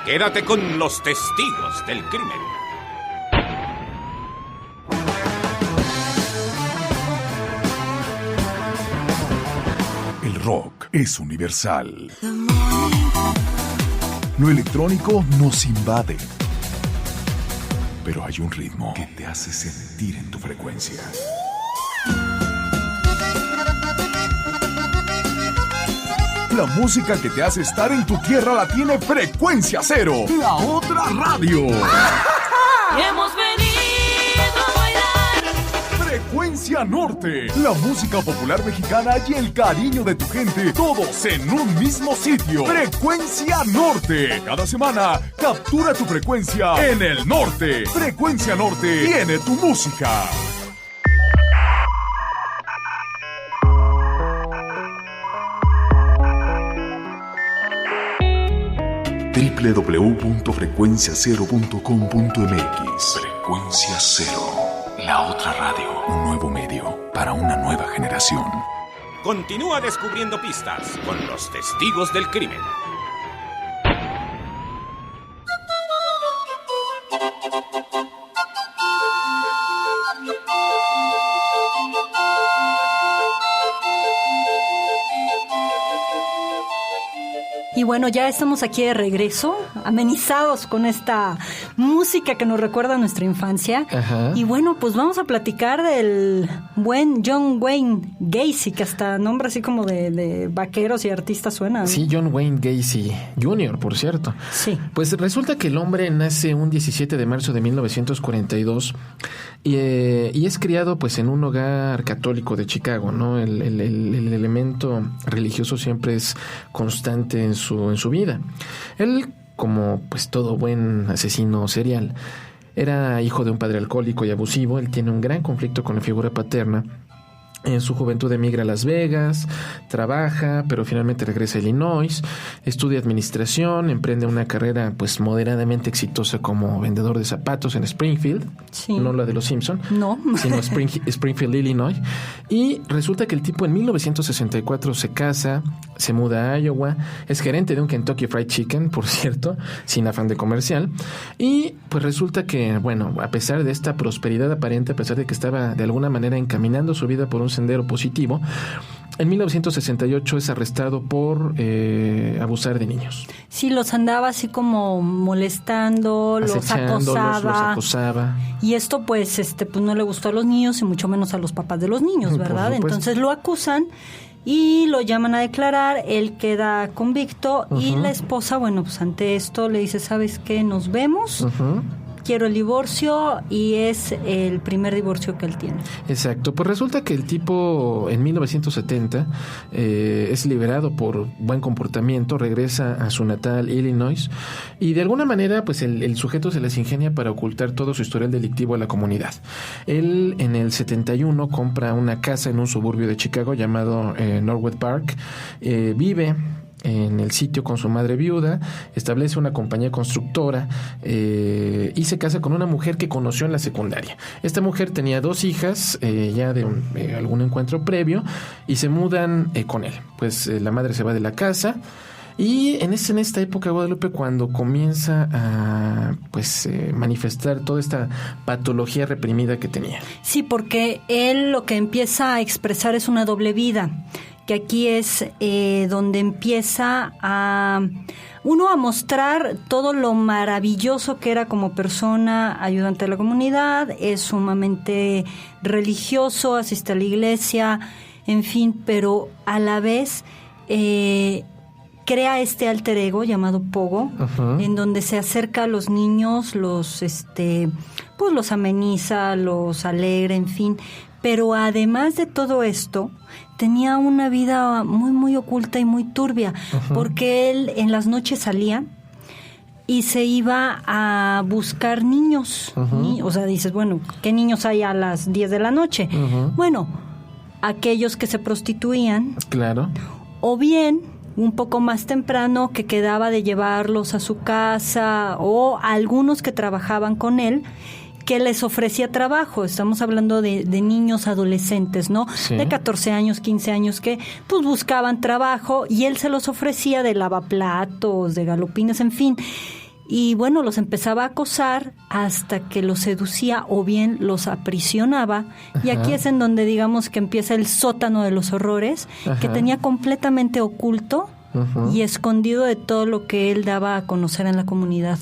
quédate con los testigos del crimen. El rock es universal. Lo electrónico nos invade. Pero hay un ritmo que te hace sentir en tu frecuencia. La música que te hace estar en tu tierra la tiene Frecuencia Cero, la otra radio. Hemos venido a bailar. Frecuencia Norte, la música popular mexicana y el cariño de tu gente, todos en un mismo sitio. Frecuencia Norte. Cada semana, captura tu frecuencia en el norte. Frecuencia Norte tiene tu música. www.frecuenciacero.com.mx. Frecuencia Cero, la otra radio. Un nuevo medio para una nueva generación. Continúa descubriendo pistas con los testigos del crimen. Y bueno, ya estamos aquí de regreso, amenizados con esta música que nos recuerda a nuestra infancia. Y bueno, pues vamos a platicar del buen John Wayne Gacy, que hasta nombre así como de vaqueros y artistas suena, ¿no? Sí, John Wayne Gacy Jr., por cierto. Sí. Pues resulta que el hombre nace un 17 de marzo de 1942 y es criado pues en un hogar católico de Chicago, ¿no? El elemento religioso siempre es constante en su vida. Él, como pues todo buen asesino serial, era hijo de un padre alcohólico y abusivo. Él tiene un gran conflicto con la figura paterna. En su juventud emigra a Las Vegas, trabaja, pero finalmente regresa a Illinois, estudia administración, emprende una carrera pues moderadamente exitosa como vendedor de zapatos en Springfield, no la de los Simpson, sino Springfield, Illinois, y resulta que el tipo en 1964 se casa, se muda a Iowa, es gerente de un Kentucky Fried Chicken, por cierto, sin afán de comercial, y pues resulta que, bueno, a pesar de esta prosperidad aparente, a pesar de que estaba de alguna manera encaminando su vida por un sendero positivo, en 1968 es arrestado por abusar de niños. Sí, los andaba así como molestando, los acosaba. Y esto pues pues no le gustó a los niños y mucho menos a los papás de los niños, ¿verdad? Entonces lo acusan y lo llaman a declarar, él queda convicto y la esposa, bueno, pues ante esto le dice, ¿sabes qué? Nos vemos. Quiero el divorcio, y es el primer divorcio que él tiene. Exacto, pues resulta que el tipo en 1970 es liberado por buen comportamiento, regresa a su natal Illinois y de alguna manera pues el sujeto se les ingenia para ocultar todo su historial delictivo a la comunidad. Él en el 71 compra una casa en un suburbio de Chicago llamado Norwood Park, vive en el sitio con su madre viuda, establece una compañía constructora y se casa con una mujer que conoció en la secundaria. Esta mujer tenía 2 hijas ya de algún encuentro previo y se mudan con él. Pues la madre se va de la casa y en esta época, Guadalupe, cuando comienza a manifestar toda esta patología reprimida que tenía. Sí, porque él lo que empieza a expresar es una doble vida, que aquí es donde empieza a mostrar todo lo maravilloso que era como persona, ayudante de la comunidad, es sumamente religioso, asiste a la iglesia, en fin, pero a la vez crea este alter ego llamado Pogo, en donde se acerca a los niños, los ameniza, los alegra, en fin. Pero además de todo esto, tenía una vida muy, muy oculta y muy turbia, porque él en las noches salía y se iba a buscar niños. O sea, dices, bueno, ¿qué niños hay a las 10 de la noche? Bueno, aquellos que se prostituían. Claro. O bien un poco más temprano que quedaba de llevarlos a su casa, o algunos que trabajaban con él, que les ofrecía trabajo. Estamos hablando de niños adolescentes, ¿no? Sí. De 14 años, 15 años, que pues buscaban trabajo y él se los ofrecía de lavaplatos, de galopines, en fin. Y bueno, los empezaba a acosar hasta que los seducía o bien los aprisionaba. Y aquí es en donde digamos que empieza el sótano de los horrores, que tenía completamente oculto y escondido de todo lo que él daba a conocer en la comunidad.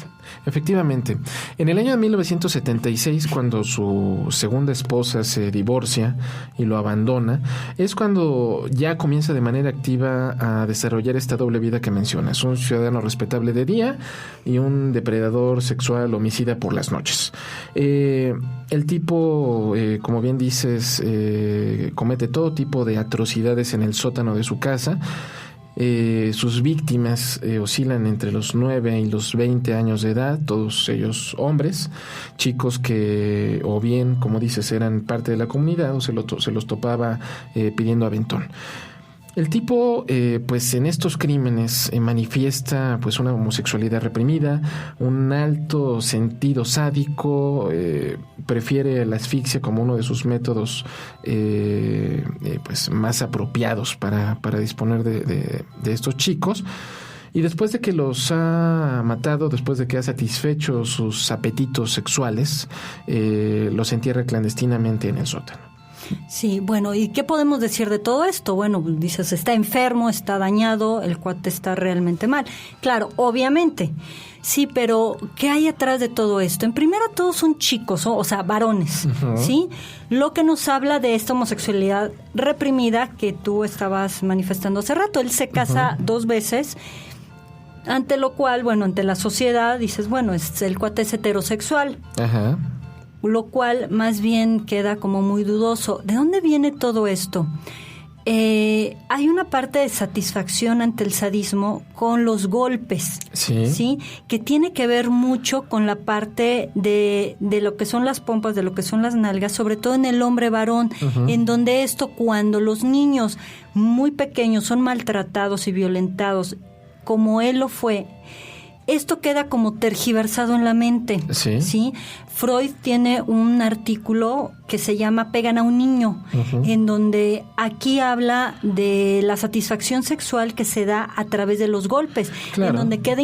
Efectivamente. En el año de 1976, cuando su segunda esposa se divorcia y lo abandona, es cuando ya comienza de manera activa a desarrollar esta doble vida que mencionas. Un ciudadano respetable de día y un depredador sexual homicida por las noches. El tipo, como bien dices, comete todo tipo de atrocidades en el sótano de su casa. Sus víctimas oscilan entre los 9 y los 20 años de edad, todos ellos hombres, chicos que o bien, como dices, eran parte de la comunidad o se los topaba pidiendo aventón. El tipo, pues en estos crímenes manifiesta pues una homosexualidad reprimida, un alto sentido sádico, prefiere la asfixia como uno de sus métodos pues más apropiados para disponer de estos chicos. Y después de que los ha matado, después de que ha satisfecho sus apetitos sexuales, los entierra clandestinamente en el sótano. Sí, bueno, ¿y qué podemos decir de todo esto? Bueno, dices, está enfermo, está dañado, el cuate está realmente mal. Claro, obviamente, sí, pero ¿qué hay atrás de todo esto? En primera, todos son chicos, o sea, varones, ¿sí? Lo que nos habla de esta homosexualidad reprimida que tú estabas manifestando hace rato. Él se casa 2 veces, ante lo cual, bueno, ante la sociedad, dices, bueno, el cuate es heterosexual. Ajá. Lo cual más bien queda como muy dudoso. ¿De dónde viene todo esto? Hay una parte de satisfacción ante el sadismo con los golpes, ¿sí? Que tiene que ver mucho con la parte de lo que son las pompas, de lo que son las nalgas, sobre todo en el hombre varón, en donde esto, cuando los niños muy pequeños son maltratados y violentados, como él lo fue, esto queda como tergiversado en la mente, ¿sí? Freud tiene un artículo que se llama Pegan a un niño, en donde aquí habla de la satisfacción sexual que se da a través de los golpes, en donde queda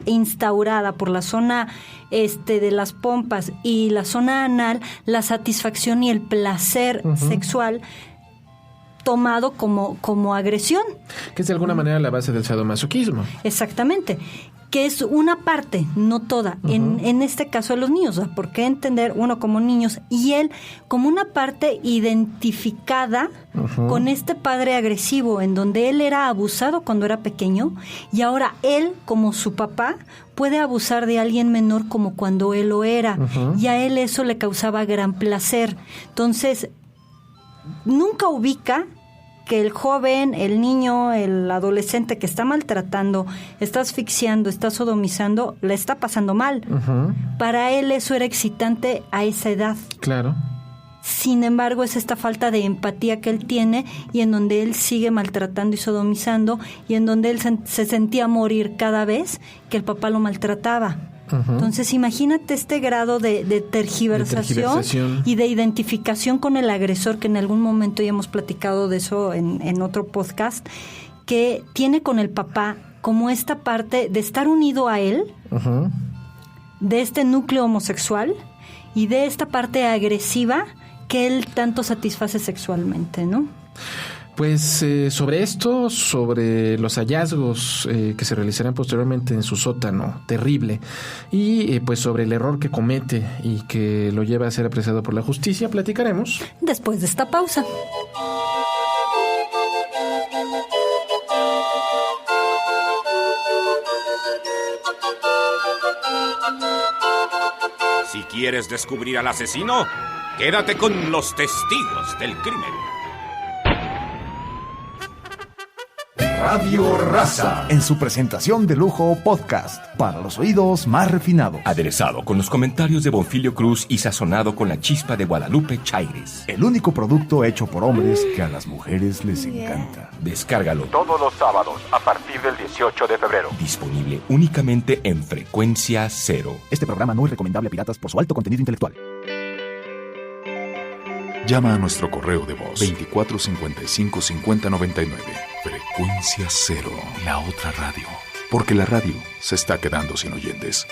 instaurada por la zona de las pompas y la zona anal la satisfacción y el placer sexual tomado como agresión. Que es de alguna manera la base del sadomasoquismo. Exactamente. Que es una parte, no toda, en este caso de los niños. ¿Por qué entender uno como niños y él como una parte identificada con este padre agresivo, en donde él era abusado cuando era pequeño y ahora él, como su papá, puede abusar de alguien menor como cuando él lo era, y a él eso le causaba gran placer? Entonces, nunca ubica que el joven, el niño, el adolescente que está maltratando, está asfixiando, está sodomizando, le está pasando mal. Para él eso era excitante a esa edad. Claro. Sin embargo, es esta falta de empatía que él tiene y en donde él sigue maltratando y sodomizando y en donde él se sentía morir cada vez que el papá lo maltrataba. Uh-huh. Entonces, imagínate este grado de tergiversación y de identificación con el agresor, que en algún momento ya hemos platicado de eso en otro podcast, que tiene con el papá como esta parte de estar unido a él, uh-huh, de este núcleo homosexual y de esta parte agresiva que él tanto satisface sexualmente, ¿no? Pues sobre esto, sobre los hallazgos que se realizarán posteriormente en su sótano terrible y pues sobre el error que comete y que lo lleva a ser apresado por la justicia, platicaremos después de esta pausa. Si quieres descubrir al asesino, quédate con los testigos del crimen. Radio Raza, en su presentación de lujo podcast, para los oídos más refinados. Aderezado con los comentarios de Bonfilio Cruz y sazonado con la chispa de Guadalupe Chaires. El único producto hecho por hombres que a las mujeres les encanta. Descárgalo todos los sábados a partir del 18 de febrero. Disponible únicamente en Frecuencia Cero. Este programa no es recomendable a piratas por su alto contenido intelectual. Llama a nuestro correo de voz 2455-5099. Frecuencia Cero, la otra radio. Porque la radio se está quedando sin oyentes.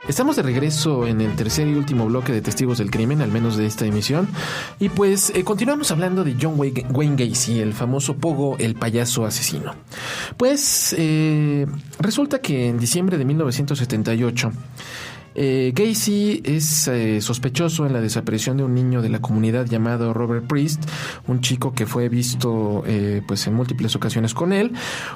Estamos de regreso en el tercer y último bloque de Testigos del Crimen, al menos de esta emisión. Y pues continuamos hablando de John Wayne Gacy, el famoso Pogo, el payaso asesino. Pues resulta que en diciembre de 1978... Gacy es sospechoso en la desaparición de un niño de la comunidad llamado Robert Priest, un chico que fue visto pues en múltiples ocasiones con él.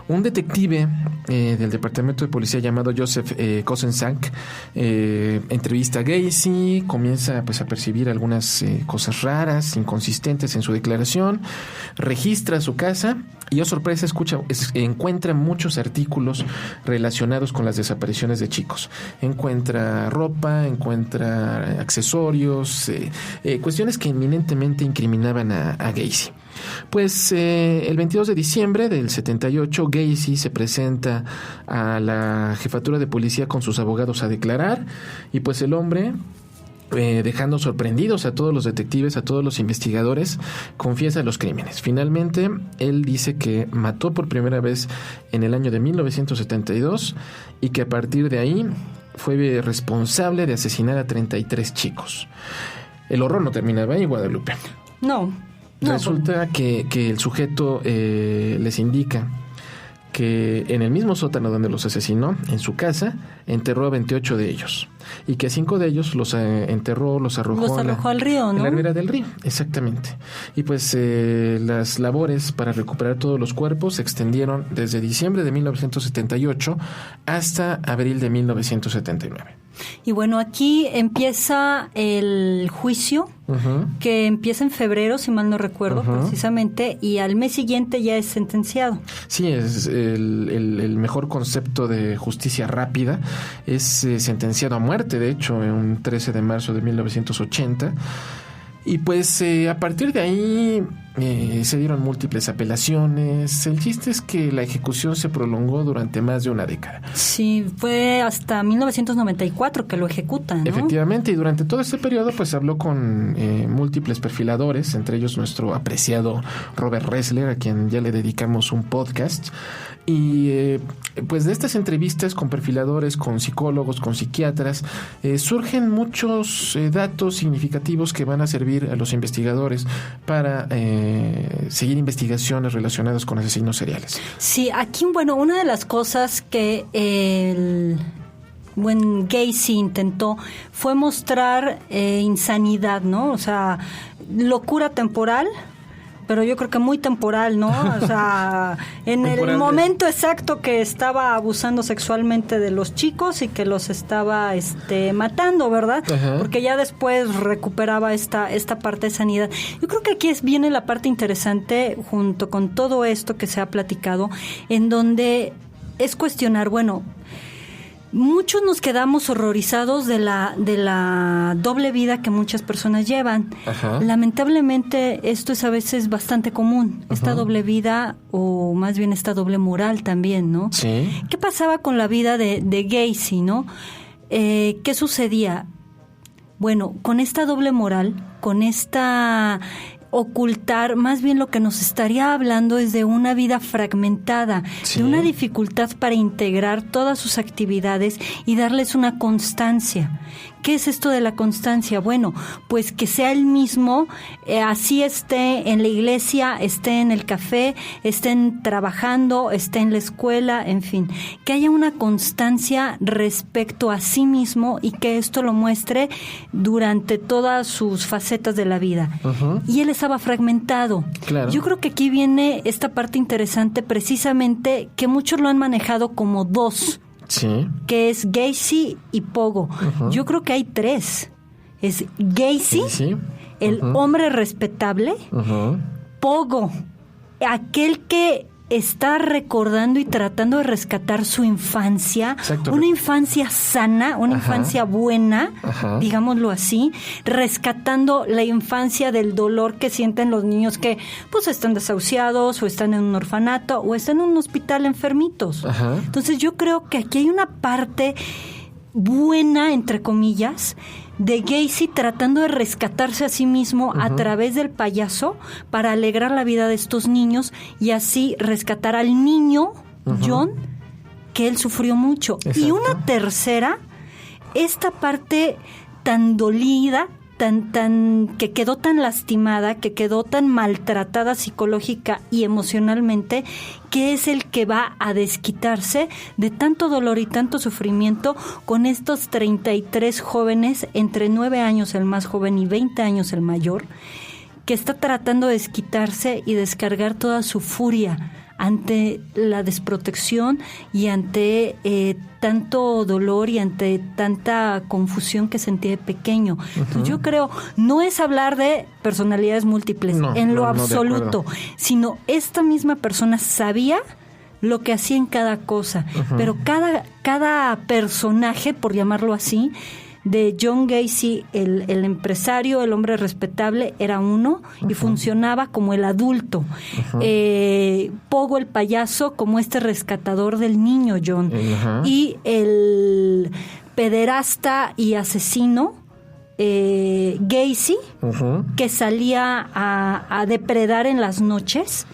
Un detective del departamento de policía llamado Joseph Kosenczak entrevista a Gacy, comienza pues a percibir algunas cosas raras, inconsistentes en su declaración, registra su casa y, oh sorpresa, encuentra muchos artículos relacionados con las desapariciones de chicos. Encuentra ropa, encuentra accesorios, cuestiones que eminentemente incriminaban a Gacy. Pues el 22 de diciembre del 78, Gacy se presenta a la jefatura de policía con sus abogados a declarar, y pues el hombre, dejando sorprendidos a todos los detectives, a todos los investigadores, confiesa los crímenes. Finalmente, él dice que mató por primera vez en el año de 1972 y que a partir de ahí fue responsable de asesinar a 33 chicos. El horror no terminaba ahí, Guadalupe. No. Resulta que el sujeto les indica que en el mismo sótano donde los asesinó, en su casa, enterró a 28 de ellos. Y que a 5 de ellos los arrojó al río, ¿no? En la ribera del río, exactamente. Y pues las labores para recuperar todos los cuerpos se extendieron desde diciembre de 1978 hasta abril de 1979. Y bueno, aquí empieza el juicio, uh-huh, que empieza en febrero, si mal no recuerdo, uh-huh, precisamente, y al mes siguiente ya es sentenciado. Sí, es el mejor concepto de justicia rápida. Es sentenciado a muerte, de hecho, en un 13 de marzo de 1980. Y pues a partir de ahí se dieron múltiples apelaciones. El chiste es que la ejecución se prolongó durante más de una década. Sí, fue hasta 1994 que lo ejecutan, ¿no? Efectivamente, y durante todo este periodo pues habló con múltiples perfiladores, entre ellos nuestro apreciado Robert Ressler, a quien ya le dedicamos un podcast. Y pues de estas entrevistas con perfiladores, con psicólogos, con psiquiatras, surgen muchos datos significativos que van a servir a los investigadores para seguir investigaciones relacionadas con asesinos seriales. Sí, aquí, bueno, una de las cosas que el buen Gacy intentó fue mostrar insanidad, ¿no? O sea, locura temporal, pero yo creo que muy temporal, ¿no? O sea, en el momento exacto que estaba abusando sexualmente de los chicos y que los estaba matando, ¿verdad? Ajá. Porque ya después recuperaba esta parte de sanidad. Yo creo que aquí viene la parte interesante junto con todo esto que se ha platicado, en donde es cuestionar, bueno, muchos nos quedamos horrorizados de la doble vida que muchas personas llevan. Ajá. Lamentablemente esto es a veces bastante común, esta doble vida, o más bien esta doble moral también, ¿no? Sí. ¿Qué pasaba con la vida de Gacy, no? ¿Qué sucedía? Bueno, con esta doble moral, con esta ocultar, más bien lo que nos estaría hablando es de una vida fragmentada, sí, de una dificultad para integrar todas sus actividades y darles una constancia. ¿Qué es esto de la constancia? Bueno, pues que sea el mismo, así esté en la iglesia, esté en el café, estén trabajando, esté en la escuela, en fin, que haya una constancia respecto a sí mismo y que esto lo muestre durante todas sus facetas de la vida. Uh-huh. Y él estaba fragmentado. Claro. Yo creo que aquí viene esta parte interesante, precisamente que muchos lo han manejado como dos. Sí. Que es Gacy y Pogo. Uh-huh. Yo creo que hay tres. Es Gacy, sí, el hombre respetable, Pogo, aquel que está recordando y tratando de rescatar su infancia. Exacto. Una infancia sana, una infancia buena, digámoslo así, rescatando la infancia del dolor que sienten los niños que pues están desahuciados o están en un orfanato o están en un hospital enfermitos. Ajá. Entonces yo creo que aquí hay una parte buena, entre comillas, de Gacy tratando de rescatarse a sí mismo a través del payaso para alegrar la vida de estos niños y así rescatar al niño, John, que él sufrió mucho. Exacto. Y una tercera, esta parte tan dolida, que quedó tan lastimada, que quedó tan maltratada psicológica y emocionalmente, que es el que va a desquitarse de tanto dolor y tanto sufrimiento con estos 33 jóvenes, entre 9 años el más joven y 20 años el mayor, que está tratando de desquitarse y descargar toda su furia ante la desprotección y ante tanto dolor y ante tanta confusión que sentía de pequeño. Entonces yo creo, no es hablar de personalidades múltiples en lo absoluto, sino esta misma persona sabía lo que hacía en cada cosa, pero cada personaje, por llamarlo así, de John Gacy, el empresario, el hombre respetable, era uno y funcionaba como el adulto. Pogo, el payaso, como este rescatador del niño John. Y el pederasta y asesino Gacy, que salía a depredar en las noches.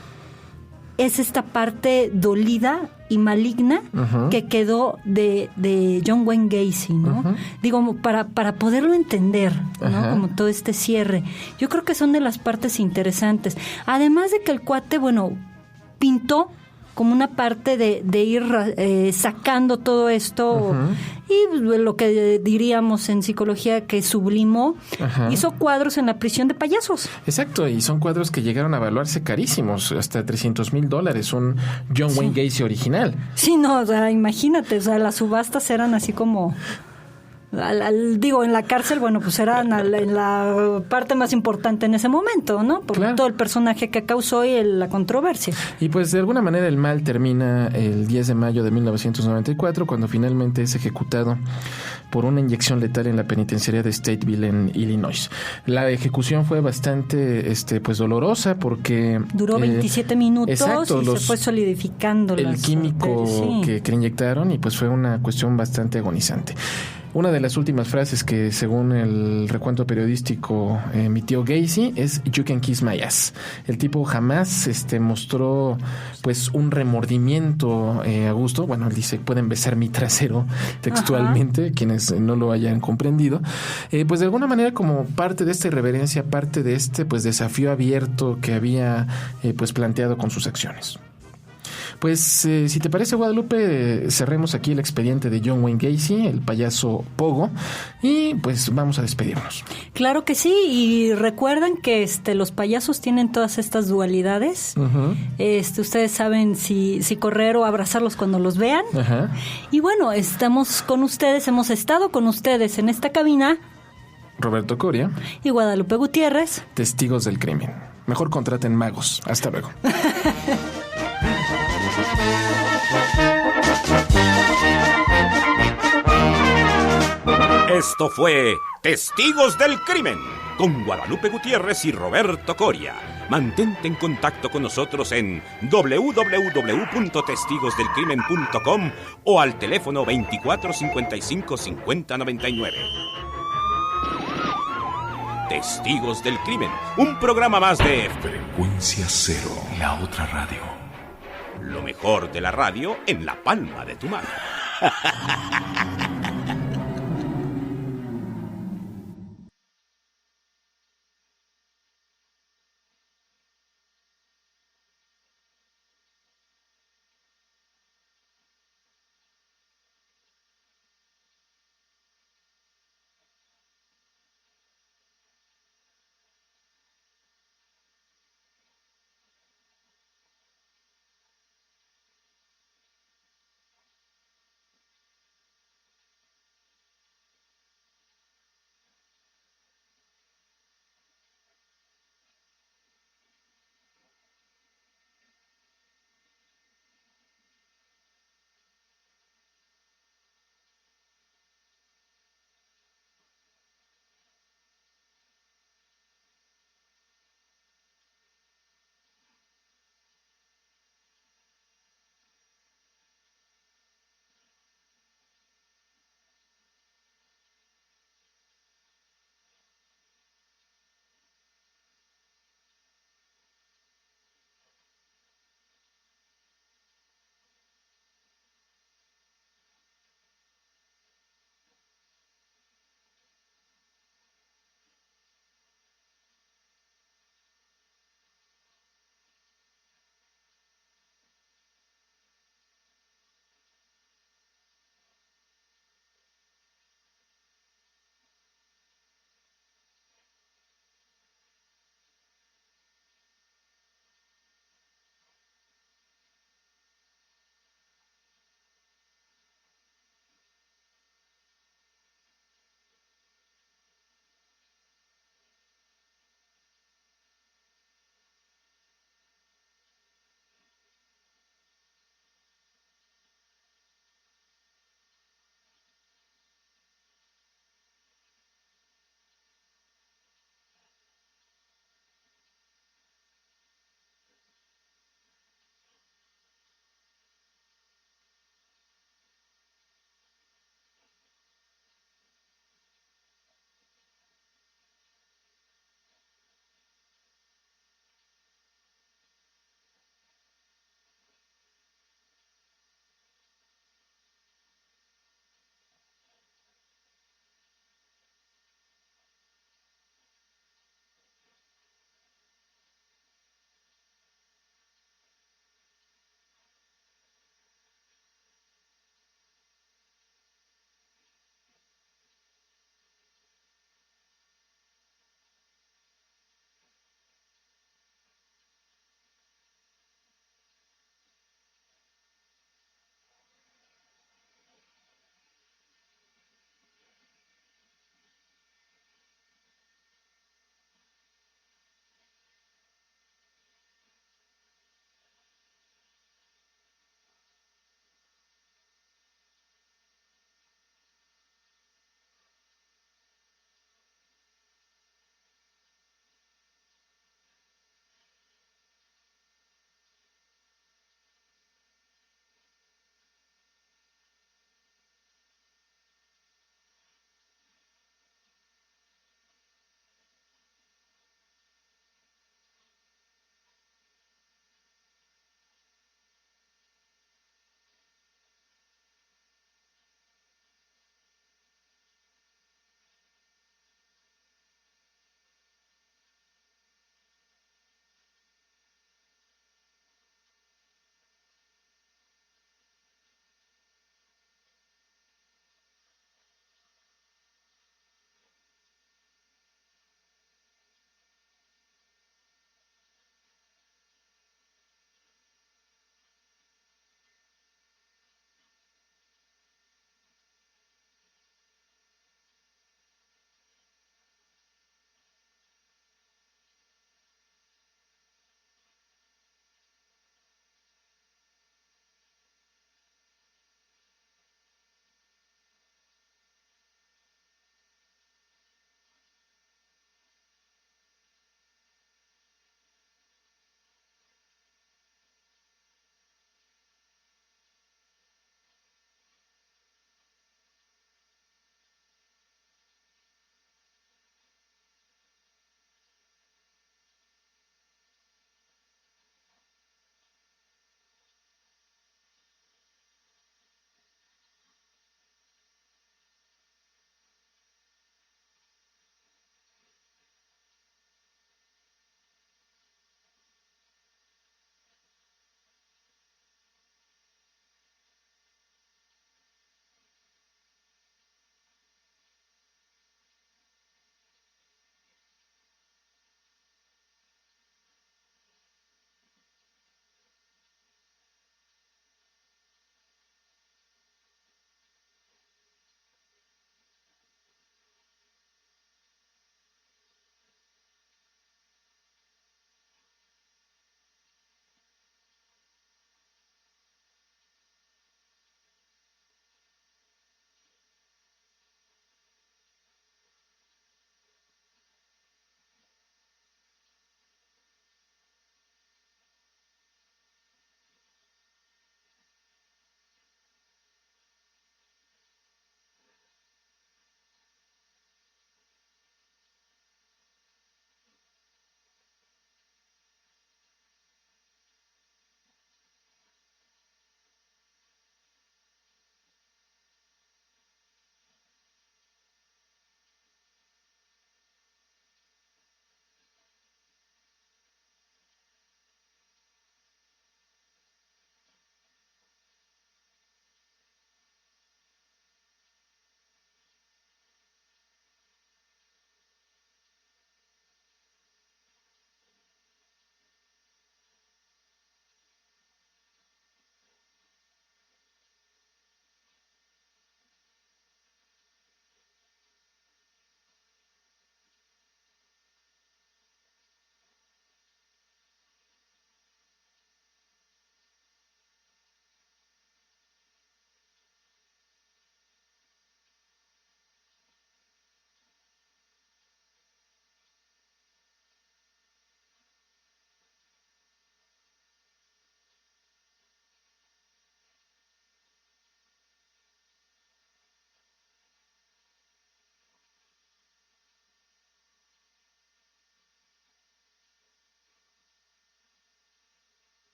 Es esta parte dolida y maligna que quedó de John Wayne Gacy, ¿no? Digo, para poderlo entender, ¿no? Como todo este cierre. Yo creo que son de las partes interesantes. Además de que el cuate, bueno, pintó como una parte de ir sacando todo esto y lo que diríamos en psicología que sublimó, hizo cuadros en la prisión de payasos. Exacto, y son cuadros que llegaron a valuarse carísimos, hasta $300,000, un John Wayne Gacy original. Sí, no, o sea, imagínate, o sea, las subastas eran así como... digo, en la cárcel, bueno, pues era en la parte más importante en ese momento, ¿no? Por todo el personaje que causó y la controversia. Y pues de alguna manera el mal termina el 10 de mayo de 1994, cuando finalmente es ejecutado por una inyección letal en la penitenciaría de Stateville, en Illinois. La ejecución fue bastante pues dolorosa porque... Duró 27 minutos y se fue solidificando. El químico que inyectaron, y pues fue una cuestión bastante agonizante. Una de las últimas frases que, según el recuento periodístico, emitió Gacy es "You can kiss my ass". El tipo jamás mostró pues un remordimiento a gusto. Bueno, él dice, pueden besar mi trasero, textualmente, quienes no lo hayan comprendido. Pues de alguna manera, como parte de esta irreverencia, parte de este pues desafío abierto que había pues planteado con sus acciones. Pues si te parece, Guadalupe, cerremos aquí el expediente de John Wayne Gacy, el payaso Pogo, y pues vamos a despedirnos. Claro que sí, y recuerden que los payasos tienen todas estas dualidades. Uh-huh. Ustedes saben si correr o abrazarlos cuando los vean. Uh-huh. Y bueno, estamos con ustedes, hemos estado con ustedes en esta cabina. Roberto Coria y Guadalupe Gutiérrez, testigos del crimen. Mejor contraten magos. Hasta luego. Esto fue Testigos del Crimen con Guadalupe Gutiérrez y Roberto Coria. Mantente en contacto con nosotros en www.testigosdelcrimen.com o al teléfono 24 55 50 99. Testigos del Crimen, un programa más de Frecuencia Cero, la otra radio. Lo mejor de la radio en la palma de tu mano.